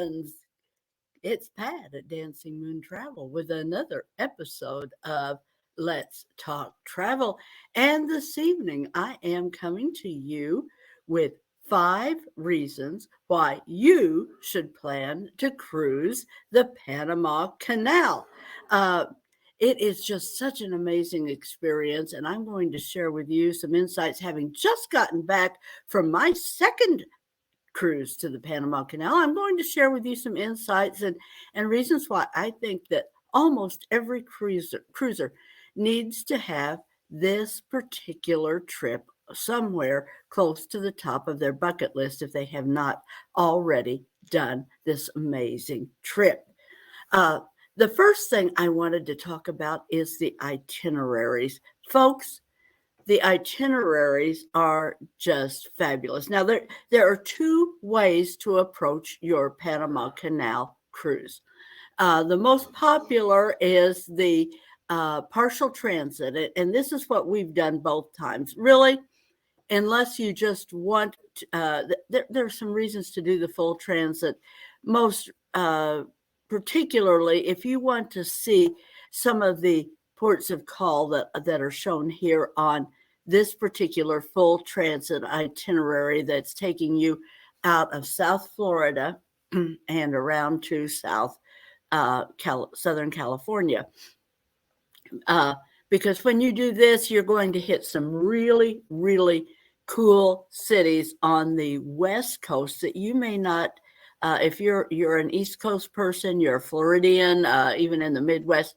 friends. It's Pat at Dancing Moon Travel with another episode of Let's Talk Travel. And this evening, I am coming to you with 5 reasons why you should plan to cruise the Panama Canal. Uh, it is just such an amazing experience, and I'm going to share with you some insights having just gotten back from my second cruise to the Panama Canal. I'm going to share with you some insights and reasons why I think that almost every cruiser needs to have this particular trip somewhere close to the top of their bucket list if they have not already done this amazing trip. Uh, the first thing I wanted to talk about is the itineraries. Folks, the itineraries are just fabulous. Now, there are 2 ways to approach your Panama Canal cruise. The most popular is the partial transit, and this is what we've done both times. Really, unless you just want, there are some reasons to do the full transit. Most particularly, if you want to see some of the ports of call that are shown here on this particular full transit itinerary that's taking you out of South Florida and around to Southern California. Because when you do this, you're going to hit some really, really cool cities on the West Coast that you may not. If you're an East Coast person, you're a Floridian, even in the Midwest.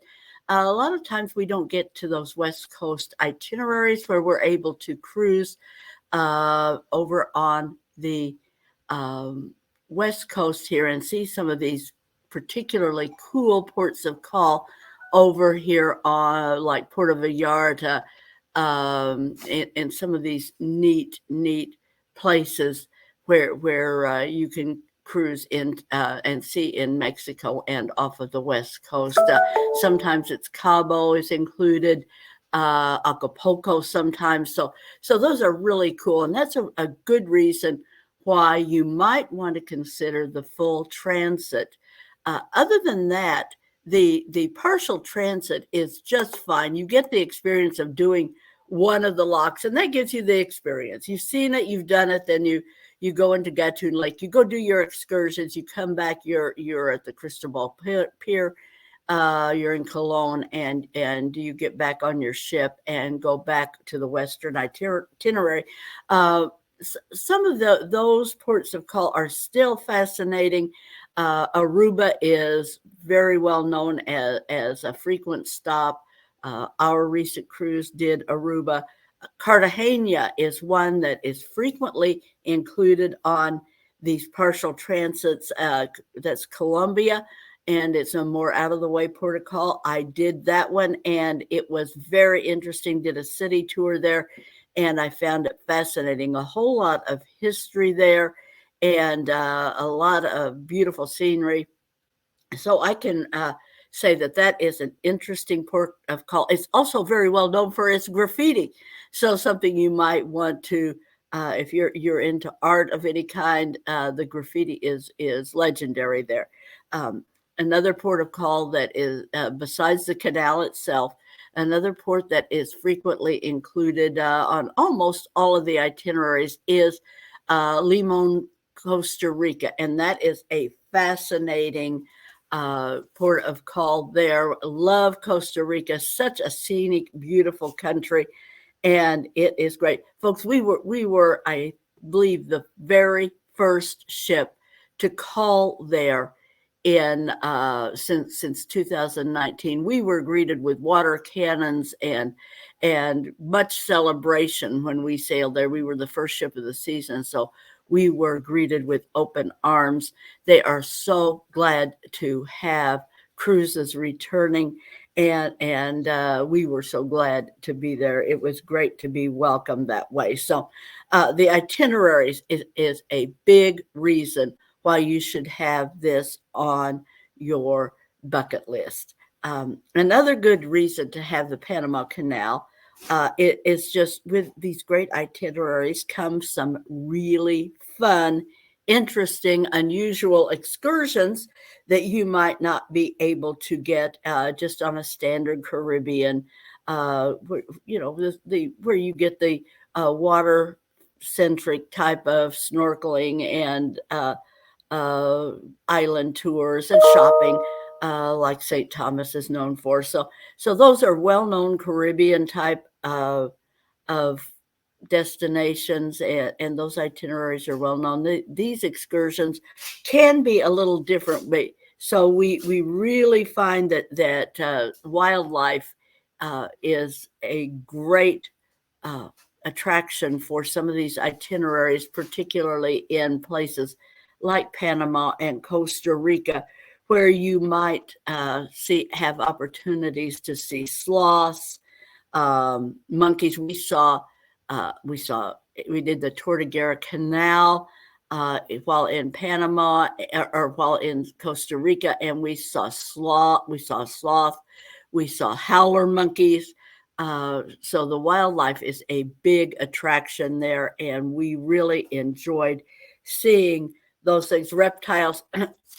A lot of times we don't get to those West Coast itineraries where we're able to cruise over on the West Coast here and see some of these particularly cool ports of call over here on like Puerto Vallarta and some of these neat places where you can cruise in and see in Mexico and off of the West Coast. Sometimes it's Cabo is included, Acapulco sometimes. So those are really cool. And that's a good reason why you might want to consider the full transit. Other than that, the partial transit is just fine. You get the experience of doing one of the locks, and that gives you the experience. You've seen it, you've done it, then you go into Gatun Lake, you go do your excursions, you come back, you're at the Cristobal Pier, you're in Cologne, and you get back on your ship and go back to the Western itinerary. Some of those ports of call are still fascinating. Aruba is very well known as a frequent stop. Our recent cruise did Aruba. Cartagena is one that is frequently included on these partial transits. That's Colombia, and it's a more out-of-the-way port of call. I did that one, and it was very interesting. Did a city tour there, and I found it fascinating. A whole lot of history there and a lot of beautiful scenery. So I can say that is an interesting port of call. It's also very well known for its graffiti. So something you might want to, if you're into art of any kind, the graffiti is legendary there. Another port of call that is, besides the canal itself, another port that is frequently included on almost all of the itineraries is Limon, Costa Rica. And that is a fascinating port of call there. Love Costa Rica, such a scenic, beautiful country. And it is great. Folks, we were, I believe, the very first ship to call there in since 2019. We were greeted with water cannons and much celebration when we sailed there. We were the first ship of the season, so we were greeted with open arms. They are so glad to have cruises returning, and we were so glad to be there. It was great to be welcomed that way. So the itineraries is a big reason why you should have this on your bucket list. Another good reason to have the Panama Canal, it is just with these great itineraries comes some really fun interesting, unusual excursions that you might not be able to get just on a standard Caribbean, you know, where you get the water centric type of snorkeling and uh, island tours and shopping, like St. Thomas is known for. So those are well-known Caribbean type of destinations, and those itineraries are well known. These excursions can be a little different, but so we really find that wildlife is a great uh, attraction for some of these itineraries, particularly in places like Panama and Costa Rica, where you might have opportunities to see sloths, monkeys. We did the Tortuguera Canal while in Panama, or while in Costa Rica, and we saw sloth. We saw howler monkeys. So the wildlife is a big attraction there, and we really enjoyed seeing those things. Reptiles,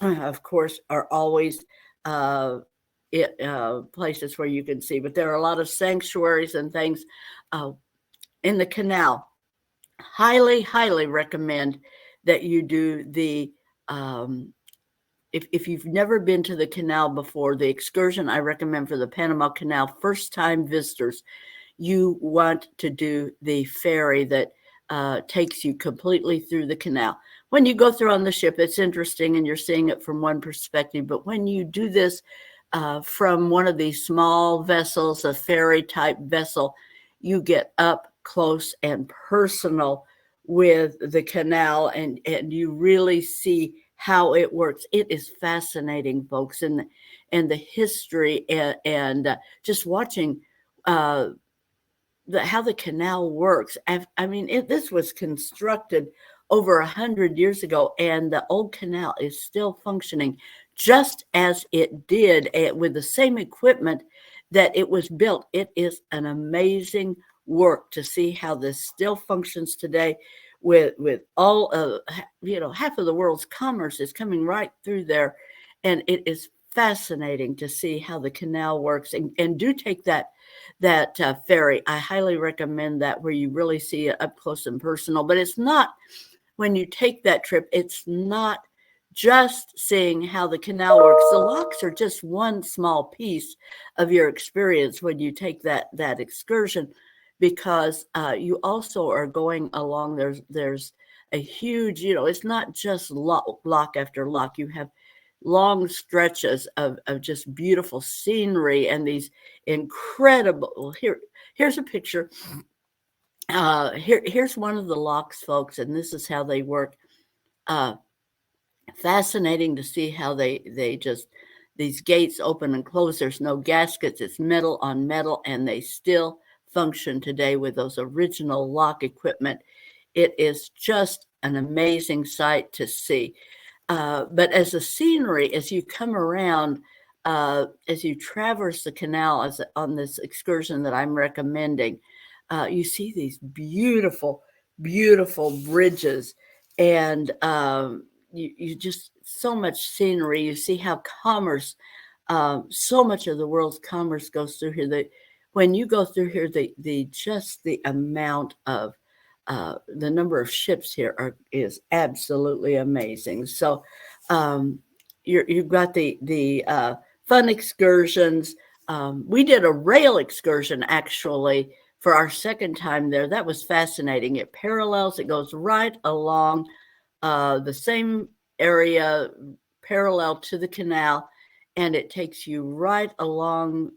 of course, are always places where you can see, but there are a lot of sanctuaries and things in the canal. Highly recommend that you do the if you've never been to the canal before, the excursion I recommend for the Panama Canal first time visitors, you want to do the ferry that takes you completely through the canal. When you go through on the ship, it's interesting and you're seeing it from one perspective, but when you do this from one of these small vessels, a ferry type vessel, you get up close and personal with the canal, and you really see how it works. It is fascinating, folks, and the history and just watching how the canal works. I mean, this was constructed over 100 years ago, and the old canal is still functioning just as it did, with the same equipment that it was built. It is an amazing work to see how this still functions today, with all half of the world's commerce is coming right through there, and it is fascinating to see how the canal works. And do take that ferry. I highly recommend that, where you really see it up close and personal. But it's not, when you take that trip, it's not just seeing how the canal works. The locks are just one small piece of your experience when you take that excursion, because you also are going along. There's a huge, it's not just lock after lock. You have long stretches of just beautiful scenery and these incredible. Here's a picture. Here's one of the locks, folks, and this is how they work. Fascinating to see how they just, these gates open and close. There's no gaskets. It's metal on metal, and they still function today with those original lock equipment. It is just an amazing sight to see. But as a scenery, as you come around, as you traverse the canal, on this excursion that I'm recommending, you see these beautiful bridges, and you just, so much scenery. You see how commerce, so much of the world's commerce goes through here. When you go through here, the amount of the number of ships here is absolutely amazing. So you've got the fun excursions. We did a rail excursion actually for our second time there. That was fascinating. It goes right along the same area, parallel to the canal, and it takes you right along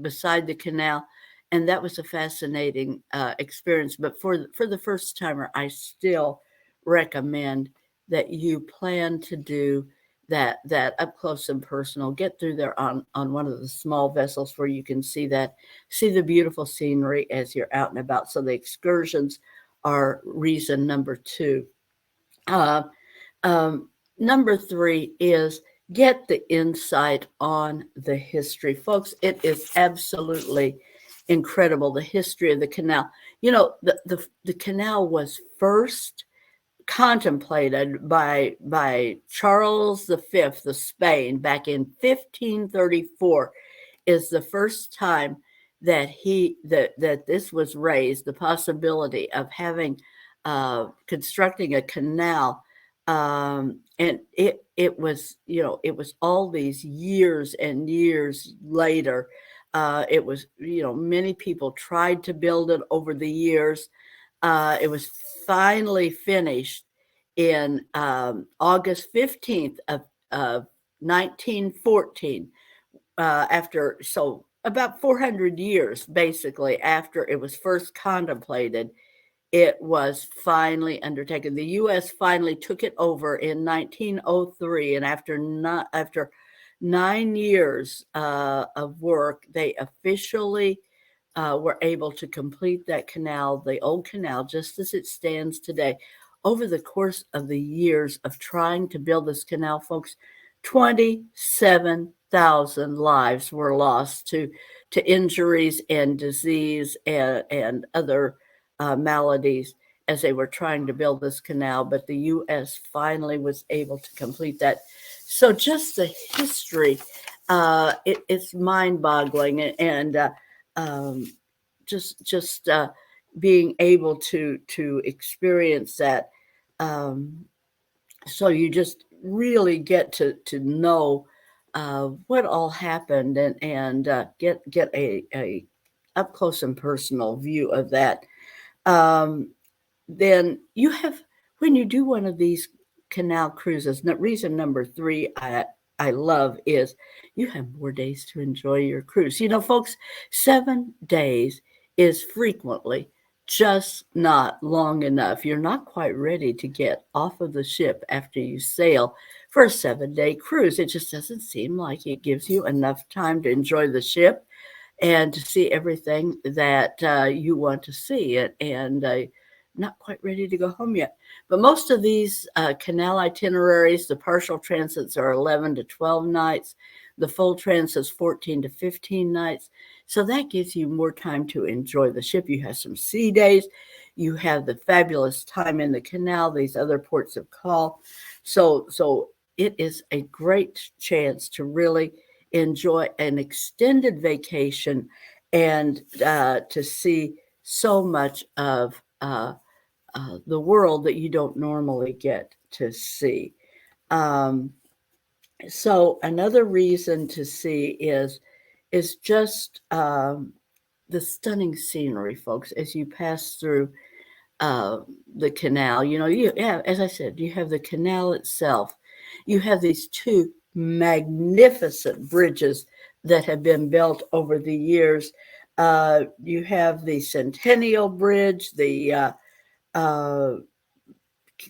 beside the canal. And that was a fascinating experience. But for the first timer, I still recommend that you plan to do that up close and personal. Get through there on one of the small vessels where you can see the beautiful scenery as you're out and about. So the excursions are reason number 2. Number 3 is get the insight on the history. Folks, it is absolutely incredible, the history of the canal. The canal was first contemplated by Charles V of Spain back in 1534 is the first time that that this was raised, the possibility of having constructing a canal. And it was, you know, it was all these years and years later. It was, you know, many people tried to build it over the years. It was finally finished in August 15th of 1914. After, so about 400 years, basically, after it was first contemplated, it was finally undertaken. The U.S. finally took it over in 1903, and after 9 years of work, they officially were able to complete that canal, the old canal, just as it stands today. Over the course of the years of trying to build this canal, folks, 27,000 lives were lost to injuries and disease and other maladies as they were trying to build this canal. But the U.S. finally was able to complete that. So just the history, it's mind-boggling, and just being able to experience that. So you just really get to know what all happened, and get a up close and personal view of that. Then you have, when you do one of these canal cruises, reason number three I love is you have more days to enjoy your cruise. You know, folks, 7 days is frequently just not long enough. You're not quite ready to get off of the ship after you sail for a 7-day cruise. It just doesn't seem like it gives you enough time to enjoy the ship and to see everything that you want to see, and not quite ready to go home yet. But most of these canal itineraries, the partial transits are 11 to 12 nights. The full transits 14 to 15 nights. So that gives you more time to enjoy the ship. You have some sea days. You have the fabulous time in the canal, these other ports of call. So it is a great chance to really enjoy an extended vacation and to see so much of the world that you don't normally get to see. So another reason to see is just the stunning scenery, folks, as you pass through the canal. You know, you have, as I said, you have the canal itself. You have these two magnificent bridges that have been built over the years. You have the Centennial Bridge, the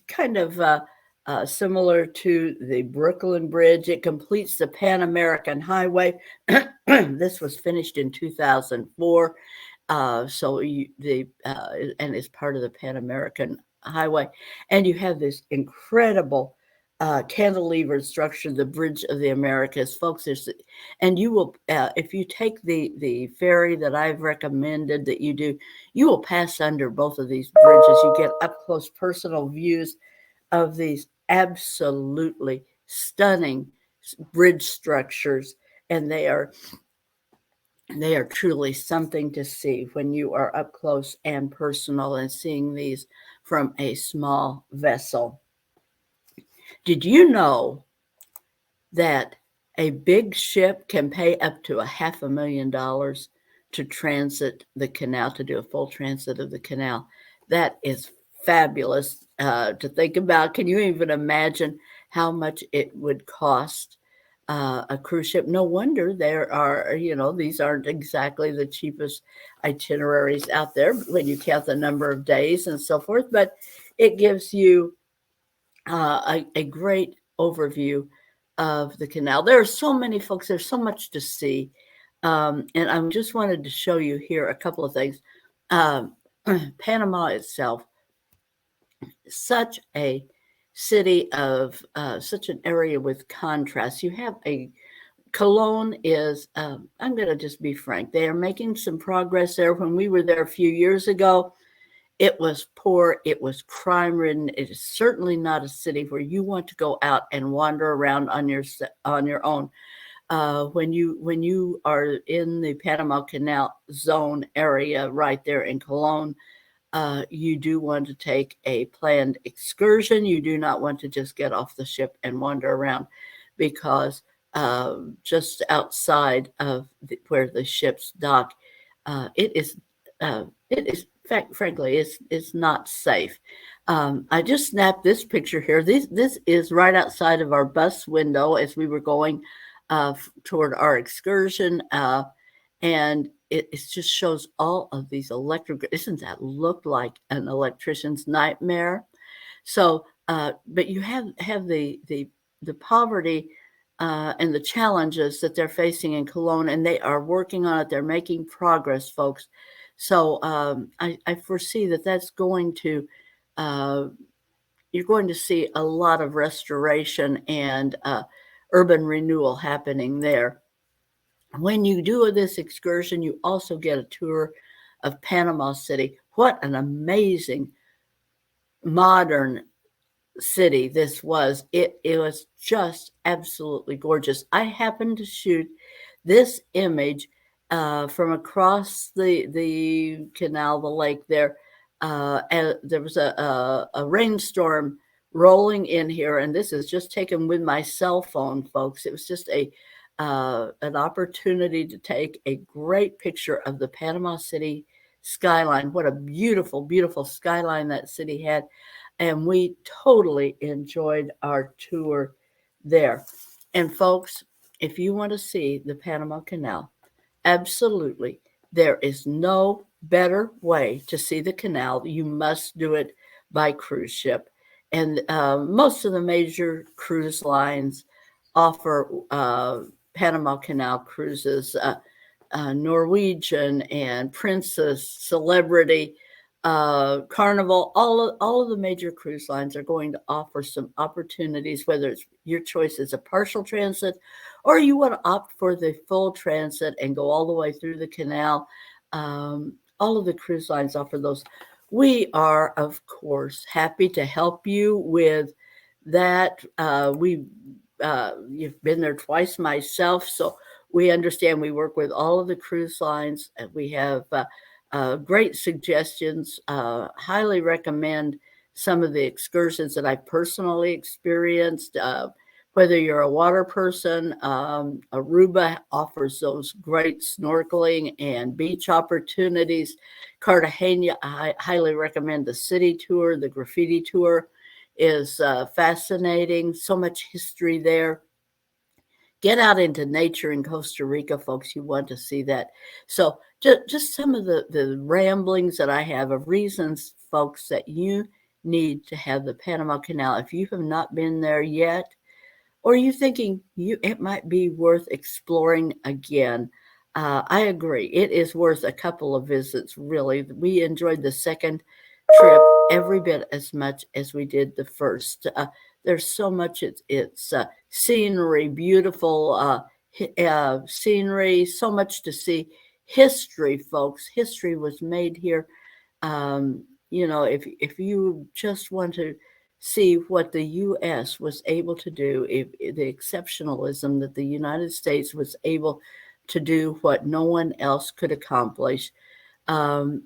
kind of similar to the Brooklyn Bridge. It completes the Pan American Highway. This was finished in 2004. So and it's part of the Pan American Highway. And you have this incredible cantilever structure, the Bridge of the Americas, folks. And you will, if you take the ferry that I've recommended that you do, you will pass under both of these bridges. You get up close personal views of these absolutely stunning bridge structures, and they are truly something to see when you are up close and personal and seeing these from a small vessel. Did you know that a big ship can pay up to $500,000 to transit the canal, to do a full transit of the canal? That is fabulous to think about. Can you even imagine how much it would cost a cruise ship? No wonder there are, you know, these aren't exactly the cheapest itineraries out there when you count the number of days and so forth, but it gives you a great overview of the canal. There are so many folks, there's so much to see. And I just wanted to show you here a couple of things. Panama itself, such a city of such an area with contrast. You have Cologne is, I'm going to just be frank, they are making some progress there. When we were there a few years ago, It was poor. It was crime ridden. It is certainly not a city where you want to go out and wander around on your own. When you are in the Panama Canal zone area right there in Cologne, you do want to take a planned excursion. You do not want to just get off the ship and wander around, because just outside of where the ships dock, it is frankly, it's not safe. I just snapped this picture here. This is right outside of our bus window as we were going toward our excursion. And it just shows all of these electric. Doesn't that look like an electrician's nightmare? So, but you have the poverty and the challenges that they're facing in Cologne, and they are working on it. They're making progress, folks. So I foresee that that's going to. You're going to see a lot of restoration and urban renewal happening there. When you do this excursion, you also get a tour of Panama City. What an amazing modern city this was. It was just absolutely gorgeous. I happened to shoot this image from across the canal, the lake there. And there was a rainstorm rolling in here, and this is just taken with my cell phone, folks. It was just an opportunity to take a great picture of the Panama City skyline. What a beautiful, beautiful skyline that city had. And we totally enjoyed our tour there. And folks, if you want to see the Panama Canal, absolutely, there is no better way to see the canal. You must do it by cruise ship. And most of the major cruise lines offer Panama Canal cruises. Norwegian and Princess, Celebrity, Carnival, all of the major cruise lines are going to offer some opportunities, whether it's your choice is a partial transit or you want to opt for the full transit and go all the way through the canal. All of the cruise lines offer those. We are, of course, happy to help you with that. You've been there twice myself, so we understand. We work with all of the cruise lines. We have great suggestions. Highly recommend some of the excursions that I personally experienced. Whether you're a water person, Aruba offers those great snorkeling and beach opportunities. Cartagena, I highly recommend the city tour. The graffiti tour is fascinating. So much history there. Get out into nature in Costa Rica, folks. You want to see that. So just some of the ramblings that I have of reasons, folks, that you need to have the Panama Canal. If you have not been there yet, or you thinking it might be worth exploring again, I agree. It is worth a couple of visits, really. We enjoyed the second trip every bit as much as we did the first. There's so much. It's scenery, beautiful scenery, so much to see. History, folks. History was made here. If you just want to see what the U.S. was able to do, the exceptionalism that the United States was able to do, what no one else could accomplish, and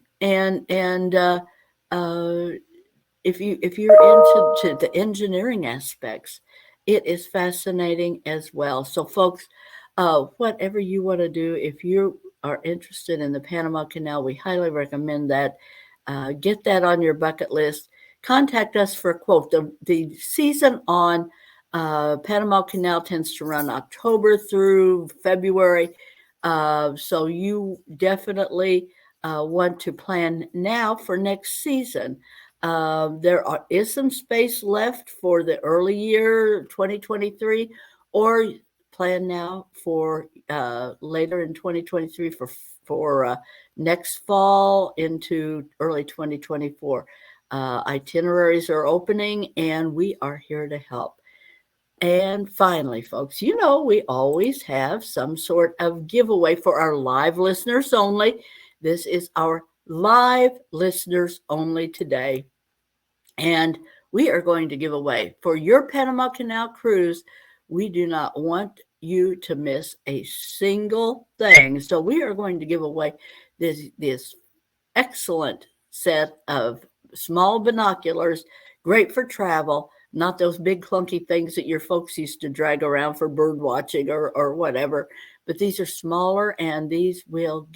if you're into the engineering aspects, it is fascinating as well. So, folks, whatever you want to do, if you are interested in the Panama Canal, we highly recommend that. Get that on your bucket list. Contact us for a quote. The season on Panama Canal tends to run October through February. So you definitely want to plan now for next season. There is some space left for the early year 2023, or plan now for later in 2023 for next fall into early 2024. Itineraries are opening, and we are here to help. And finally, folks, we always have some sort of giveaway for our live listeners only. This is our live listeners only today. And we are going to give away for your Panama Canal cruise. We do not want you to miss a single thing. So we are going to give away this excellent set of small binoculars, great for travel, not those big clunky things that your folks used to drag around for bird watching or whatever. But these are smaller, and these will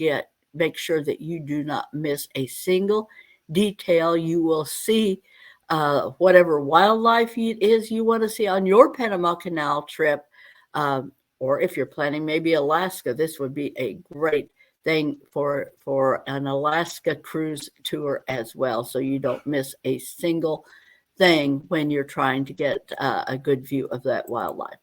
make sure that you do not miss a single detail. You will see whatever wildlife it is you want to see on your Panama Canal trip. Or if you're planning maybe Alaska, this would be a great thing for an Alaska cruise tour as well, so you don't miss a single thing when you're trying to get a good view of that wildlife.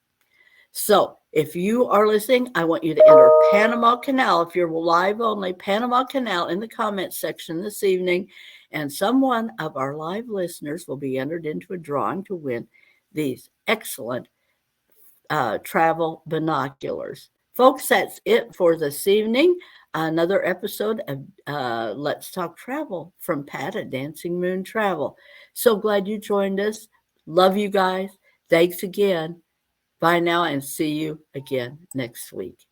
So if you are listening, I want you to enter Panama Canal. If you're live only, Panama Canal in the comments section this evening, and someone of our live listeners will be entered into a drawing to win these excellent travel binoculars. Folks, that's it for this evening. Another episode of Let's Talk Travel from Pat at Dancing Moon Travel. So glad you joined us. Love you guys. Thanks again. Bye now, and see you again next week.